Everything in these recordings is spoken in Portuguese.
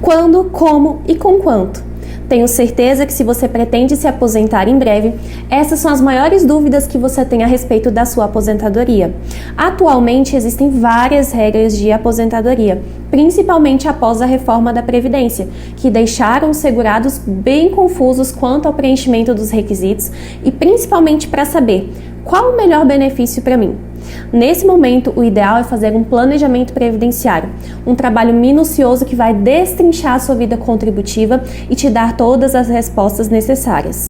Quando, como e com quanto? Tenho certeza que se você pretende se aposentar em breve, essas são as maiores dúvidas que você tem a respeito da sua aposentadoria. Atualmente existem várias regras de aposentadoria, principalmente após a reforma da Previdência, que deixaram os segurados bem confusos quanto ao preenchimento dos requisitos e principalmente para saber qual o melhor benefício para mim. Nesse momento, o ideal é fazer um planejamento previdenciário, um trabalho minucioso que vai destrinchar a sua vida contributiva e te dar todas as respostas necessárias.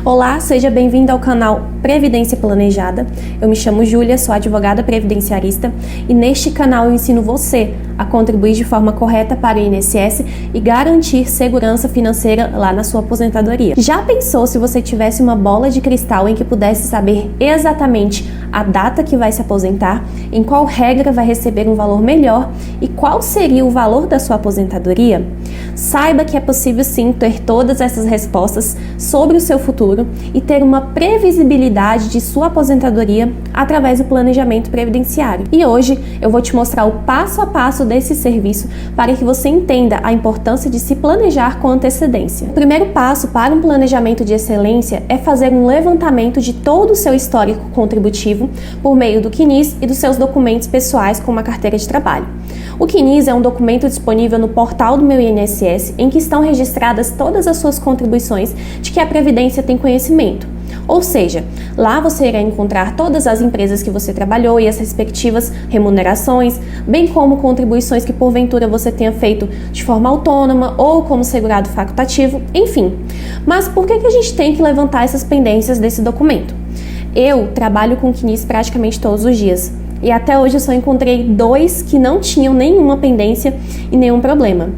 Olá, seja bem-vindo ao canal Previdência Planejada. Eu me chamo Júlia, sou advogada previdenciarista e neste canal eu ensino você a contribuir de forma correta para o INSS e garantir segurança financeira lá na sua aposentadoria. Já pensou se você tivesse uma bola de cristal em que pudesse saber exatamente a data que vai se aposentar, em qual regra vai receber um valor melhor e qual seria o valor da sua aposentadoria? Saiba que é possível sim ter todas essas respostas sobre o seu futuro e ter uma previsibilidade de sua aposentadoria através do planejamento previdenciário. E hoje eu vou te mostrar o passo a passo desse serviço para que você entenda a importância de se planejar com antecedência. O primeiro passo para um planejamento de excelência é fazer um levantamento de todo o seu histórico contributivo por meio do CNIS e dos seus documentos pessoais como a carteira de trabalho. O CNIS é um documento disponível no portal do Meu INSS em que estão registradas todas as suas contribuições de que a Previdência tem conhecimento. Ou seja, lá você irá encontrar todas as empresas que você trabalhou e as respectivas remunerações, bem como contribuições que porventura você tenha feito de forma autônoma ou como segurado facultativo, enfim. Mas por que a gente tem que levantar essas pendências desse documento? Eu trabalho com o CNIS praticamente todos os dias. E até hoje eu só encontrei 2 que não tinham nenhuma pendência e nenhum problema.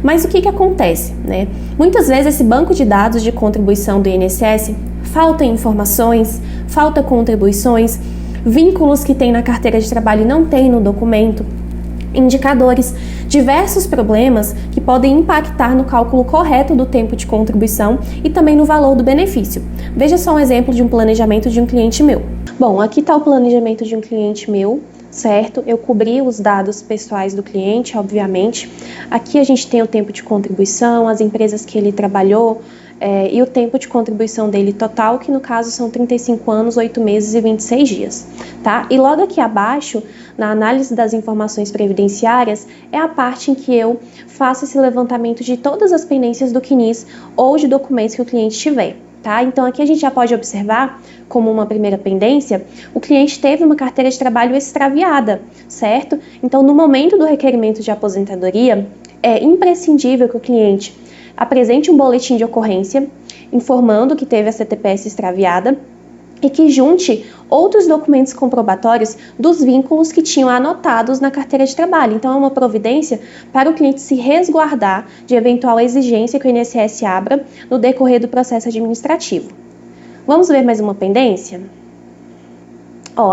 Mas o que acontece, né? Muitas vezes esse banco de dados de contribuição do INSS falta informações, falta contribuições, vínculos que tem na carteira de trabalho e não tem no documento, indicadores, diversos problemas que podem impactar no cálculo correto do tempo de contribuição e também no valor do benefício. Veja só um exemplo de um planejamento de um cliente meu. Bom, aqui está o planejamento de um cliente meu, certo? Eu cobri os dados pessoais do cliente, obviamente. Aqui a gente tem o tempo de contribuição, as empresas que ele trabalhou, e o tempo de contribuição dele total, que no caso são 35 anos, 8 meses e 26 dias, tá? E logo aqui abaixo, na análise das informações previdenciárias, é a parte em que eu faço esse levantamento de todas as pendências do CNIS ou de documentos que o cliente tiver, tá? Então aqui a gente já pode observar, como uma primeira pendência, o cliente teve uma carteira de trabalho extraviada, certo? Então no momento do requerimento de aposentadoria, é imprescindível que o cliente apresente um boletim de ocorrência informando que teve a CTPS extraviada e que junte outros documentos comprobatórios dos vínculos que tinham anotados na carteira de trabalho. Então é uma providência para o cliente se resguardar de eventual exigência que o INSS abra no decorrer do processo administrativo. Vamos ver mais uma pendência?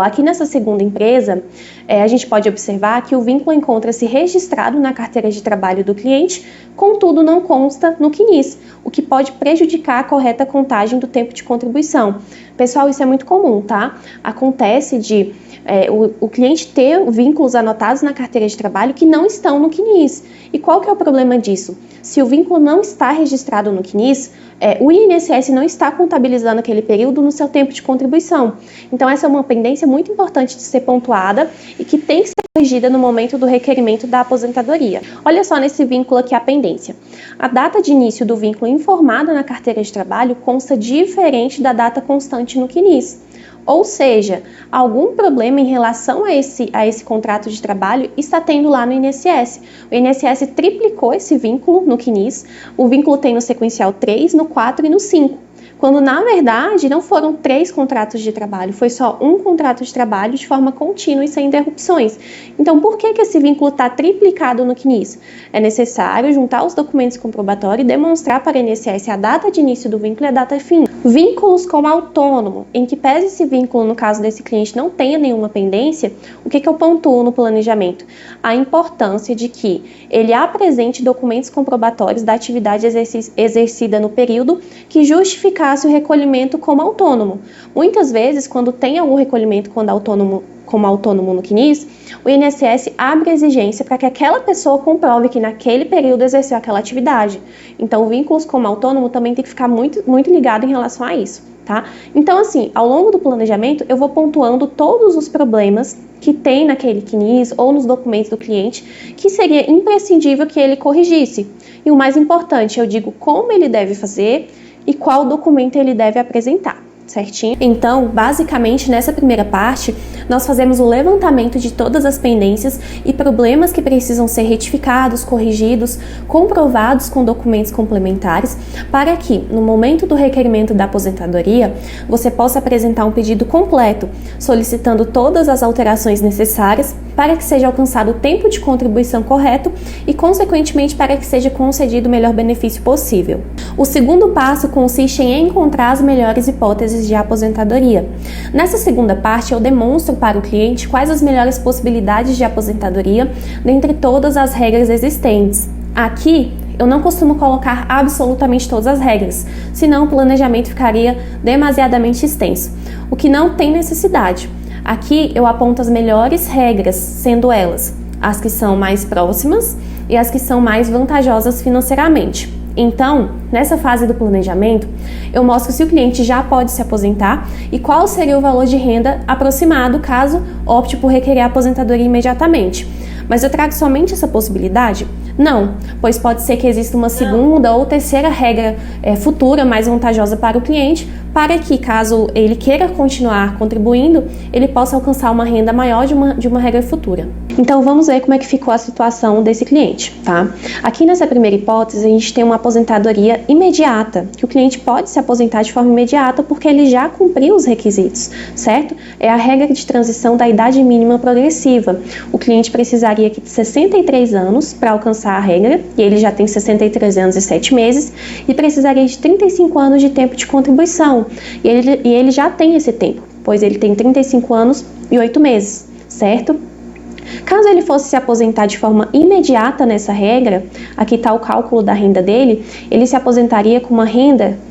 Aqui nessa segunda empresa, a gente pode observar que o vínculo encontra-se registrado na carteira de trabalho do cliente, contudo não consta no CNIS, o que pode prejudicar a correta contagem do tempo de contribuição. Pessoal, isso é muito comum, tá? Acontece de o cliente ter vínculos anotados na carteira de trabalho que não estão no CNIS. E qual que é o problema disso? Se o vínculo não está registrado no CNIS, o INSS não está contabilizando aquele período no seu tempo de contribuição. Então essa é uma pendência muito importante de ser pontuada e que tem que ser corrigida no momento do requerimento da aposentadoria. Olha só nesse vínculo aqui a pendência. A data de início do vínculo informada na carteira de trabalho consta diferente da data constante no CNIS. Ou seja, algum problema em relação a esse contrato de trabalho está tendo lá no INSS. O INSS triplicou esse vínculo no CNIS, o vínculo tem no sequencial 3, no 4 e no 5. Quando na verdade não foram 3 contratos de trabalho, foi só um contrato de trabalho de forma contínua e sem interrupções. Então por que esse vínculo está triplicado no CNIS? É necessário juntar os documentos comprobatórios e demonstrar para o INSS a data de início do vínculo e a data de fim. Vínculos com autônomo, em que pese esse vínculo, no caso desse cliente, não tenha nenhuma pendência, o que eu pontuo no planejamento? A importância de que ele apresente documentos comprobatórios da atividade exercida no período que justificasse o recolhimento como autônomo. Muitas vezes, quando tem algum recolhimento como autônomo no CNIS, o INSS abre exigência para que aquela pessoa comprove que naquele período exerceu aquela atividade. Então, vínculos como autônomo também tem que ficar muito ligado em relação a isso, tá? Então, assim, ao longo do planejamento, eu vou pontuando todos os problemas que tem naquele CNIS ou nos documentos do cliente que seria imprescindível que ele corrigisse. E o mais importante, eu digo como ele deve fazer e qual documento ele deve apresentar. Certinho? Então, basicamente, nessa primeira parte, nós fazemos o levantamento de todas as pendências e problemas que precisam ser retificados, corrigidos, comprovados com documentos complementares, para que, no momento do requerimento da aposentadoria, você possa apresentar um pedido completo, solicitando todas as alterações necessárias para que seja alcançado o tempo de contribuição correto e, consequentemente, para que seja concedido o melhor benefício possível. O segundo passo consiste em encontrar as melhores hipóteses de aposentadoria. Nessa segunda parte, eu demonstro para o cliente quais as melhores possibilidades de aposentadoria dentre todas as regras existentes. Aqui, eu não costumo colocar absolutamente todas as regras, senão o planejamento ficaria demasiadamente extenso, o que não tem necessidade. Aqui eu aponto as melhores regras, sendo elas as que são mais próximas e as que são mais vantajosas financeiramente. Então, nessa fase do planejamento, eu mostro se o cliente já pode se aposentar e qual seria o valor de renda aproximado caso opte por requerer a aposentadoria imediatamente. Mas eu trago somente essa possibilidade? Não, pois pode ser que exista uma segunda ou terceira regra futura mais vantajosa para o cliente, para que, caso ele queira continuar contribuindo, ele possa alcançar uma renda maior de uma regra futura. Então, vamos ver como é que ficou a situação desse cliente, tá? Aqui nessa primeira hipótese, a gente tem uma aposentadoria imediata, que o cliente pode se aposentar de forma imediata porque ele já cumpriu os requisitos, certo? É a regra de transição da idade mínima progressiva. O cliente precisaria de 63 anos para alcançar a regra, e ele já tem 63 anos e 7 meses, e precisaria de 35 anos de tempo de contribuição. E ele já tem esse tempo, pois ele tem 35 anos e 8 meses, certo? Caso ele fosse se aposentar de forma imediata nessa regra, aqui está o cálculo da renda dele, ele se aposentaria com uma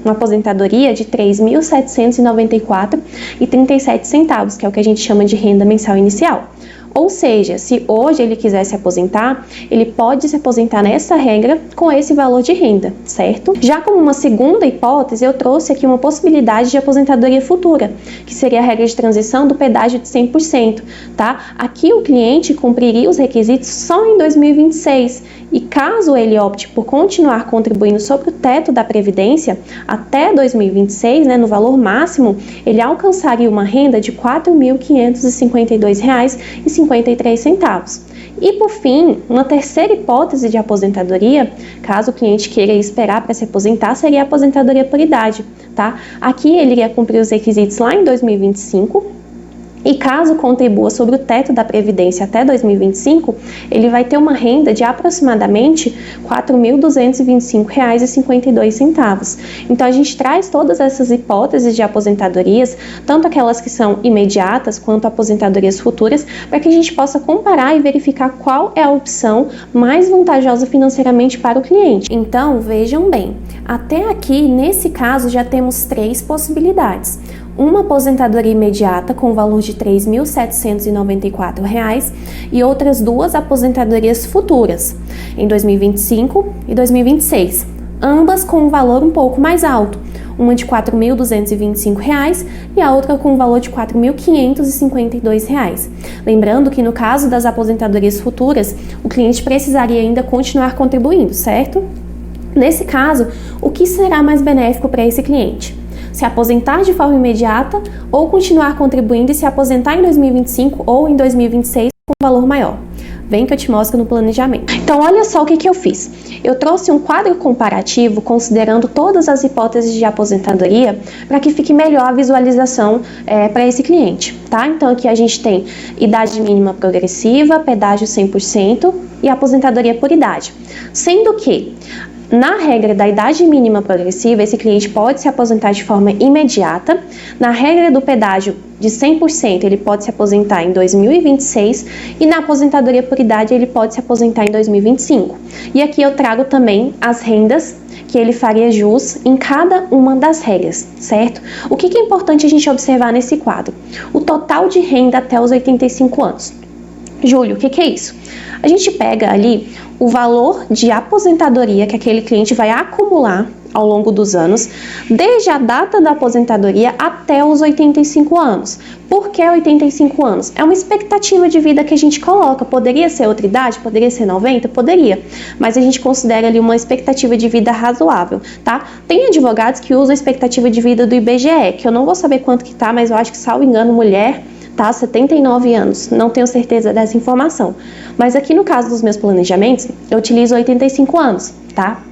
aposentadoria de R$ 3.794,37, que é o que a gente chama de renda mensal inicial. Ou seja, se hoje ele quiser se aposentar, ele pode se aposentar nessa regra com esse valor de renda, certo? Já como uma segunda hipótese, eu trouxe aqui uma possibilidade de aposentadoria futura, que seria a regra de transição do pedágio de 100%, tá? Aqui o cliente cumpriria os requisitos só em 2026, e caso ele opte por continuar contribuindo sobre o teto da Previdência até 2026, no valor máximo, ele alcançaria uma renda de R$ 4.552,53. E por fim, uma terceira hipótese de aposentadoria, caso o cliente queira esperar para se aposentar, seria a aposentadoria por idade, tá? Aqui ele iria cumprir os requisitos lá em 2025, e caso contribua sobre o teto da Previdência até 2025, ele vai ter uma renda de aproximadamente R$ 4.225,52. Então, a gente traz todas essas hipóteses de aposentadorias, tanto aquelas que são imediatas quanto aposentadorias futuras, para que a gente possa comparar e verificar qual é a opção mais vantajosa financeiramente para o cliente. Então, vejam bem, até aqui, nesse caso, já temos 3 possibilidades. Uma aposentadoria imediata com o valor de R$ 3.794 e outras 2 aposentadorias futuras, em 2025 e 2026, ambas com um valor um pouco mais alto, uma de R$ 4.225 e a outra com um valor de R$ 4.552. Lembrando que no caso das aposentadorias futuras, o cliente precisaria ainda continuar contribuindo, certo? Nesse caso, o que será mais benéfico para esse cliente? Se aposentar de forma imediata ou continuar contribuindo e se aposentar em 2025 ou em 2026 com um valor maior. Vem que eu te mostro no planejamento. Então, olha só o que eu fiz. Eu trouxe um quadro comparativo considerando todas as hipóteses de aposentadoria para que fique melhor a visualização para esse cliente, tá? Então, aqui a gente tem idade mínima progressiva, pedágio 100% e aposentadoria por idade. Sendo que Na regra da idade mínima progressiva, esse cliente pode se aposentar de forma imediata. Na regra do pedágio de 100%, ele pode se aposentar em 2026 e na aposentadoria por idade, ele pode se aposentar em 2025. E aqui eu trago também as rendas que ele faria jus em cada uma das regras, certo? O que é importante a gente observar nesse quadro? O total de renda até os 85 anos. Júlio, o que é isso? A gente pega ali o valor de aposentadoria que aquele cliente vai acumular ao longo dos anos, desde a data da aposentadoria até os 85 anos. Por que 85 anos? É uma expectativa de vida que a gente coloca. Poderia ser outra idade? Poderia ser 90? Poderia. Mas a gente considera ali uma expectativa de vida razoável, tá? Tem advogados que usam a expectativa de vida do IBGE, que eu não vou saber quanto que tá, mas eu acho que, salvo engano, mulher, tá? 79 anos. Não tenho certeza dessa informação. Mas aqui no caso dos meus planejamentos, eu utilizo 85 anos, tá?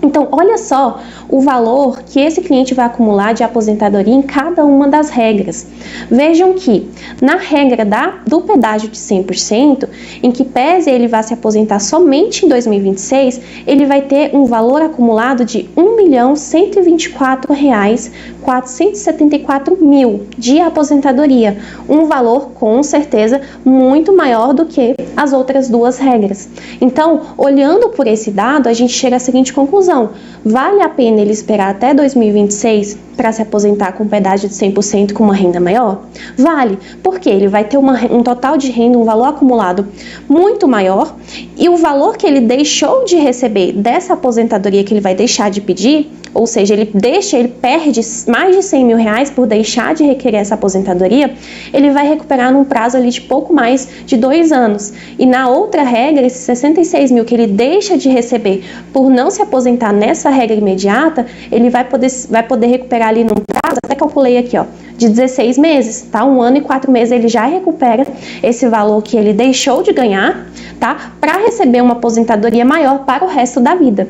Então, olha só o valor que esse cliente vai acumular de aposentadoria em cada uma das regras. Vejam que, na regra do pedágio de 100%, em que pese ele vai se aposentar somente em 2026, ele vai ter um valor acumulado de R$ 1.124.474 de aposentadoria. Um valor, com certeza, muito maior do que as outras duas regras. Então, olhando por esse dado, a gente chega à seguinte conclusão. Vale a pena ele esperar até 2026 para se aposentar com pedágio de 100% com uma renda maior? Vale, porque ele vai ter um total de renda, um valor acumulado muito maior, e o valor que ele deixou de receber dessa aposentadoria que ele vai deixar de pedir, ou seja, ele perde mais de R$100 mil por deixar de requerer essa aposentadoria, ele vai recuperar num prazo ali de pouco mais de 2 anos. E na outra regra, esses 66 mil que ele deixa de receber por não se aposentar nessa regra imediata, ele vai poder recuperar ali num prazo, até calculei aqui, ó, de 16 meses, tá? 1 ano e 4 meses ele já recupera esse valor que ele deixou de ganhar, tá? Para receber uma aposentadoria maior para o resto da vida.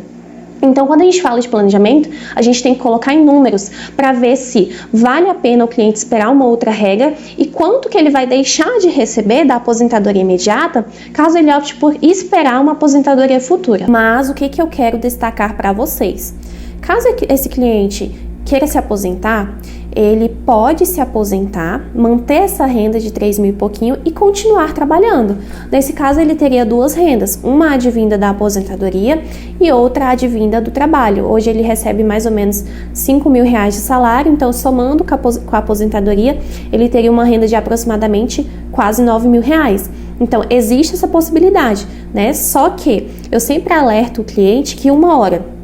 Então, quando a gente fala de planejamento, a gente tem que colocar em números para ver se vale a pena o cliente esperar uma outra regra e quanto que ele vai deixar de receber da aposentadoria imediata, caso ele opte por esperar uma aposentadoria futura. Mas o que eu quero destacar para vocês? Caso esse cliente queira se aposentar, ele pode se aposentar, manter essa renda de 3 mil e pouquinho e continuar trabalhando. Nesse caso, ele teria 2 rendas, uma advinda da aposentadoria e outra advinda do trabalho. Hoje ele recebe mais ou menos 5 mil reais de salário, então somando com a aposentadoria, ele teria uma renda de aproximadamente quase 9 mil reais. Então, existe essa possibilidade, né? Só que eu sempre alerto o cliente que uma hora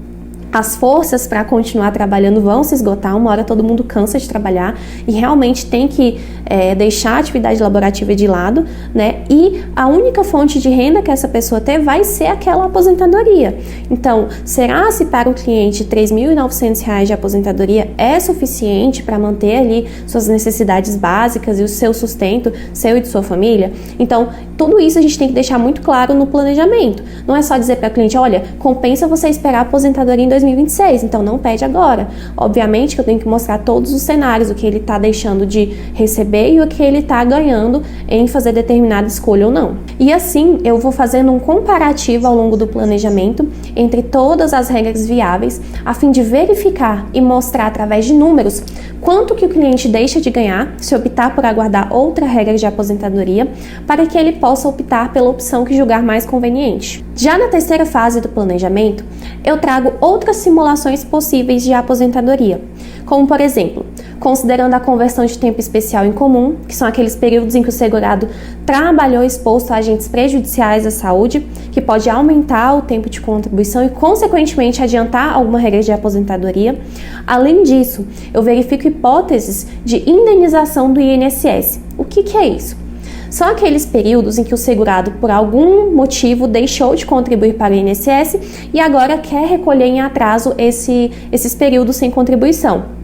as forças para continuar trabalhando vão se esgotar, uma hora todo mundo cansa de trabalhar e realmente tem que deixar a atividade laborativa de lado, né? E a única fonte de renda que essa pessoa ter vai ser aquela aposentadoria. Então, será se para o cliente R$ 3.900 de aposentadoria é suficiente para manter ali suas necessidades básicas e o seu sustento, seu e de sua família? Então, tudo isso a gente tem que deixar muito claro no planejamento. Não é só dizer para o cliente, olha, compensa você esperar a aposentadoria em 2026, então não pede agora. Obviamente que eu tenho que mostrar todos os cenários, o que ele está deixando de receber e o que ele está ganhando em fazer determinada escolha ou não. E assim, eu vou fazendo um comparativo ao longo do planejamento entre todas as regras viáveis, a fim de verificar e mostrar através de números quanto que o cliente deixa de ganhar se optar por aguardar outra regra de aposentadoria, para que ele possa optar pela opção que julgar mais conveniente. Já na terceira fase do planejamento, eu trago outras simulações possíveis de aposentadoria, como por exemplo, considerando a conversão de tempo especial em comum, que são aqueles períodos em que o segurado trabalhou exposto a agentes prejudiciais à saúde, que pode aumentar o tempo de contribuição e, consequentemente, adiantar alguma regra de aposentadoria. Além disso, eu verifico hipóteses de indenização do INSS. O que é isso? São aqueles períodos em que o segurado, por algum motivo, deixou de contribuir para o INSS e agora quer recolher em atraso esses períodos sem contribuição.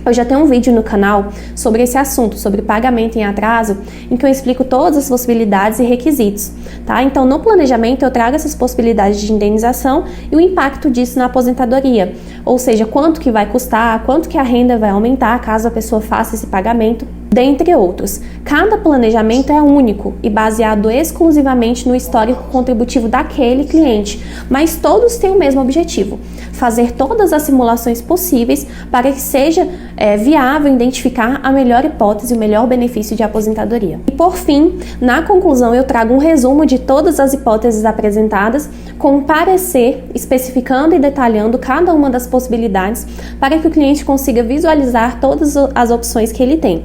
Eu já tenho um vídeo no canal sobre esse assunto, sobre pagamento em atraso, em que eu explico todas as possibilidades e requisitos, tá? Então, no planejamento, eu trago essas possibilidades de indenização e o impacto disso na aposentadoria, ou seja, quanto que vai custar, quanto que a renda vai aumentar caso a pessoa faça esse pagamento. dentre outros. Cada planejamento é único e baseado exclusivamente no histórico contributivo daquele cliente, mas todos têm o mesmo objetivo: fazer todas as simulações possíveis para que seja viável identificar a melhor hipótese e o melhor benefício de aposentadoria. E por fim, na conclusão, eu trago um resumo de todas as hipóteses apresentadas, com um parecer especificando e detalhando cada uma das possibilidades para que o cliente consiga visualizar todas as opções que ele tem.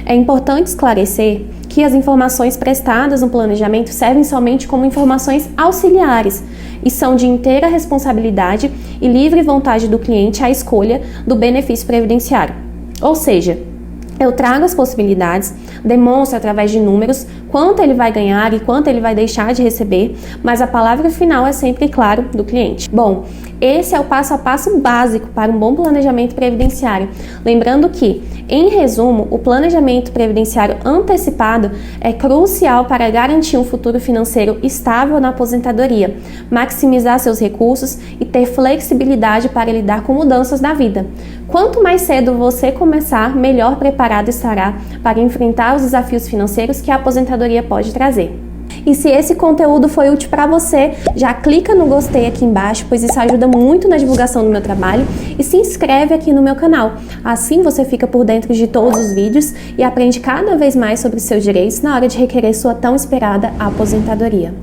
É importante esclarecer que as informações prestadas no planejamento servem somente como informações auxiliares e são de inteira responsabilidade e livre vontade do cliente a escolha do benefício previdenciário. Ou seja, eu trago as possibilidades, demonstro através de números quanto ele vai ganhar e quanto ele vai deixar de receber, mas a palavra final é sempre, claro, do cliente. Bom, esse é o passo a passo básico para um bom planejamento previdenciário. Lembrando que, em resumo, o planejamento previdenciário antecipado é crucial para garantir um futuro financeiro estável na aposentadoria, maximizar seus recursos e ter flexibilidade para lidar com mudanças na vida. Quanto mais cedo você começar, melhor preparado estará para enfrentar os desafios financeiros que a aposentadoria pode trazer. E se esse conteúdo foi útil para você, já clica no gostei aqui embaixo, pois isso ajuda muito na divulgação do meu trabalho, e se inscreve aqui no meu canal. Assim você fica por dentro de todos os vídeos e aprende cada vez mais sobre seus direitos na hora de requerer sua tão esperada aposentadoria.